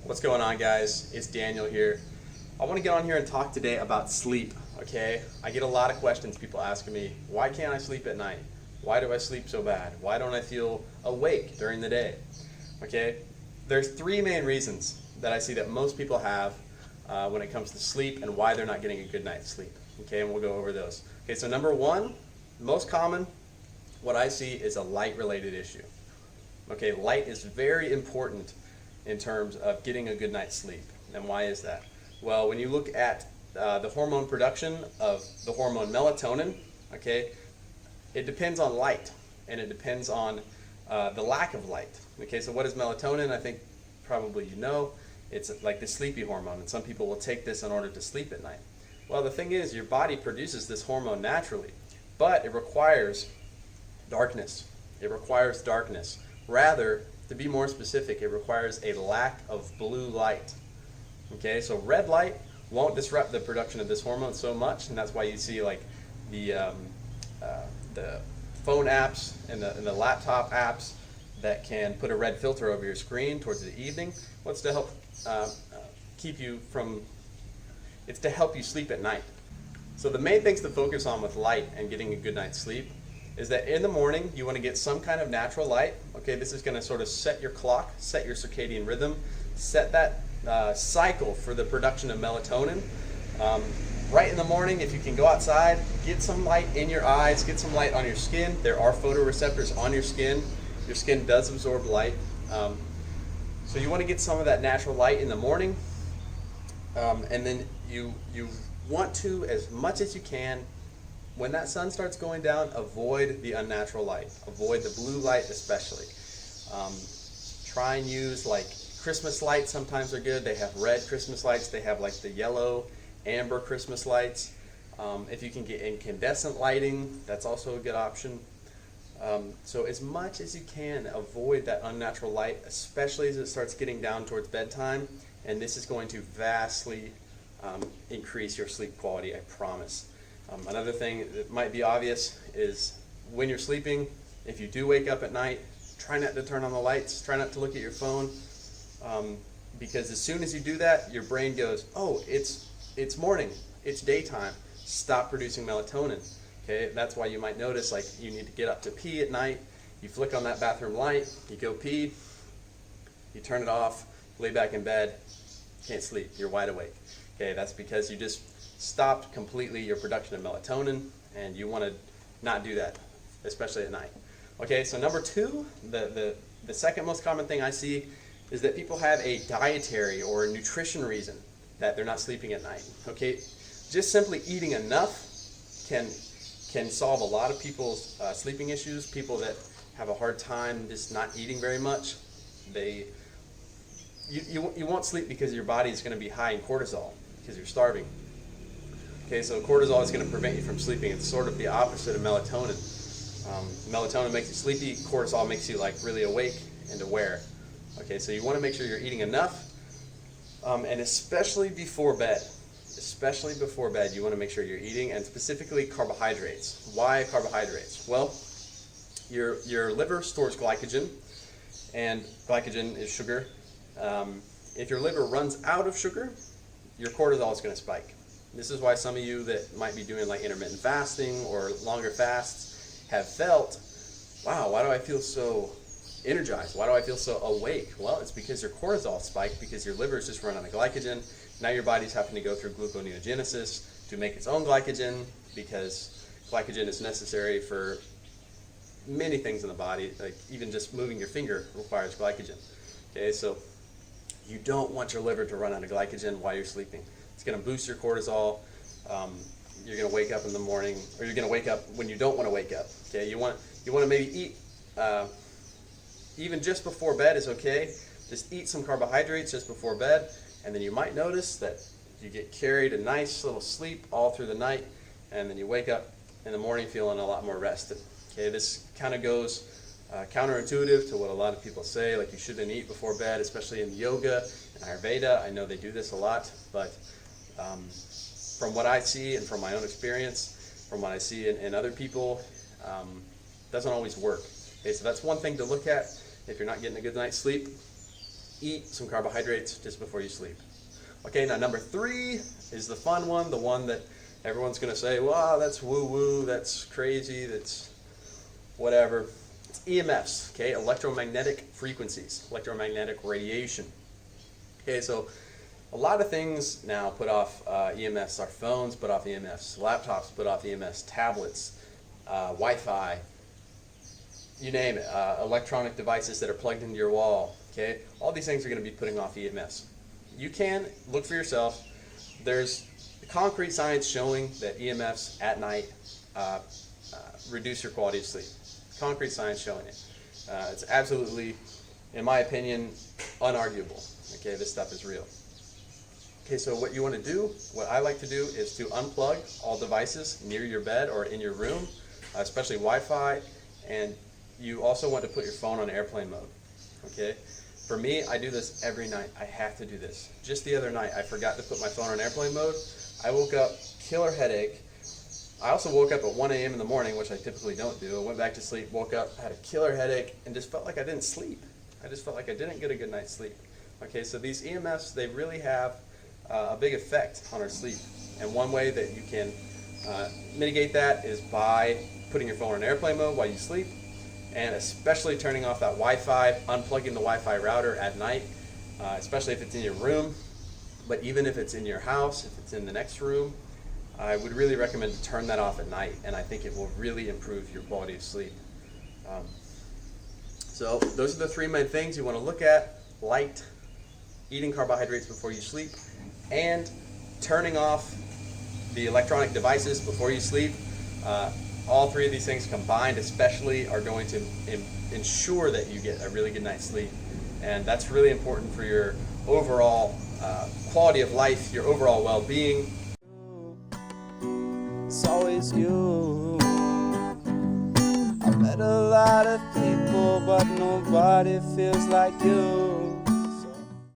What's going on, guys? It's Daniel here. I want to get on here and talk today about sleep, okay? I get a lot of questions, people asking me, why can't I sleep at night? Why do I sleep so bad? Why don't I feel awake during the day? Okay, there's three main reasons that I see that most people have when it comes to sleep and why they're not getting a good night's sleep. Okay, and we'll go over those. Okay, so number one, most common, what I see is a light-related issue. Okay, light is very important in terms of getting a good night's sleep. And why is that? Well, when you look at the hormone production of the hormone melatonin, okay, it depends on light, and it depends on the lack of light. Okay, so what is melatonin? I think probably you know. It's like the sleepy hormone, and some people will take this in order to sleep at night. Well, the thing is, your body produces this hormone naturally, but it requires darkness. It requires darkness. Rather, to be more specific, it requires a lack of blue light. Okay, so red light won't disrupt the production of this hormone so much, and that's why you see like the phone apps and the laptop apps that can put a red filter over your screen towards the evening. What's to help keep you from? It's to help you sleep at night. So the main things to focus on with light and getting a good night's sleep is that in the morning you want to get some kind of natural light. Okay, this is going to sort of set your clock, set your circadian rhythm, set that cycle for the production of melatonin. Right in the morning, if you can go outside, get some light in your eyes, get some light on your skin. There are photoreceptors on your skin. Your skin does absorb light. So you want to get some of that natural light in the morning. And then you want to, as much as you can, when that sun starts going down, avoid the unnatural light. Avoid the blue light especially. Try and use like Christmas lights. Sometimes are good. They have red Christmas lights. They have like the yellow, amber Christmas lights. If you can get incandescent lighting, that's also a good option. So as much as you can, avoid that unnatural light, especially as it starts getting down towards bedtime. And this is going to vastly increase your sleep quality, I promise. Another thing that might be obvious is when you're sleeping, if you do wake up at night, try not to turn on the lights, try not to look at your phone, because as soon as you do that, your brain goes, oh, it's morning, it's daytime, stop producing melatonin. Okay, that's why you might notice like you need to get up to pee at night, you flick on that bathroom light, you go pee, you turn it off, lay back in bed, can't sleep, you're wide awake. Okay, that's because you just stopped completely your production of melatonin, and you want to not do that, especially at night. Okay, so number two, the second most common thing I see is that people have a dietary or a nutrition reason that they're not sleeping at night. Okay, just simply eating enough can solve a lot of people's sleeping issues. People that have a hard time just not eating very much, you won't sleep because your body is going to be high in cortisol because you're starving. Okay, so cortisol is going to prevent you from sleeping. It's sort of the opposite of melatonin. Melatonin makes you sleepy. Cortisol makes you like really awake and aware. Okay, so you want to make sure you're eating enough, and especially before bed. Especially before bed, you want to make sure you're eating, and specifically carbohydrates. Why carbohydrates? Well, your liver stores glycogen, and glycogen is sugar. If your liver runs out of sugar, your cortisol is going to spike. This is why some of you that might be doing like intermittent fasting or longer fasts have felt, wow, why do I feel so energized? Why do I feel so awake? Well, it's because your cortisol spiked because your liver is just run out of glycogen. Now your body's having to go through gluconeogenesis to make its own glycogen, because glycogen is necessary for many things in the body, like even just moving your finger requires glycogen. Okay, so you don't want your liver to run out of glycogen while you're sleeping. It's going to boost your cortisol. You're going to wake up in the morning, or you're going to wake up when you don't want to wake up. Okay, you want to maybe eat even just before bed is okay. Just eat some carbohydrates just before bed, and then you might notice that you get carried a nice little sleep all through the night, and then you wake up in the morning feeling a lot more rested. Okay, this kind of goes counterintuitive to what a lot of people say, like you shouldn't eat before bed, especially in yoga and Ayurveda. I know they do this a lot, but from what I see and from my own experience, from what I see in other people, doesn't always work. Okay, so that's one thing to look at if you're not getting a good night's sleep. eat some carbohydrates just before you sleep. Okay, now number 3 is the fun one, the one that everyone's going to say, wow, that's woo-woo, that's crazy, that's whatever. It's EMFs, okay, electromagnetic frequencies, electromagnetic radiation. Okay, so a lot of things now put off EMFs. Our phones put off EMFs, laptops put off EMFs, tablets, Wi-Fi, you name it, electronic devices that are plugged into your wall, okay? All these things are going to be putting off EMFs. You can look for yourself. There's concrete science showing that EMFs at night reduce your quality of sleep. Concrete science showing it. It's absolutely, in my opinion, unarguable. Okay, this stuff is real. Okay, so what you want to do, what I like to do, is to unplug all devices near your bed or in your room, especially Wi-Fi, and you also want to put your phone on airplane mode. Okay, for me, I do this every night. I have to do this. Just the other night, I forgot to put my phone on airplane mode. I woke up, killer headache. I also woke up at 1 a.m. in the morning, which I typically don't do. I went back to sleep, woke up, had a killer headache, and just felt like I didn't sleep. I just felt like I didn't get a good night's sleep. Okay, so these EMFs, they really have a big effect on our sleep. And one way that you can mitigate that is by putting your phone on airplane mode while you sleep, and especially turning off that Wi-Fi, unplugging the Wi-Fi router at night, especially if it's in your room. But even if it's in your house, if it's in the next room, I would really recommend to turn that off at night, and I think it will really improve your quality of sleep. So those are the 3 main things you want to look at: light, eating carbohydrates before you sleep, and turning off the electronic devices before you sleep. All 3 of these things combined especially are going to ensure that you get a really good night's sleep, and that's really important for your overall quality of life, your overall well-being. It's always you. I met a lot of people, but nobody feels like you.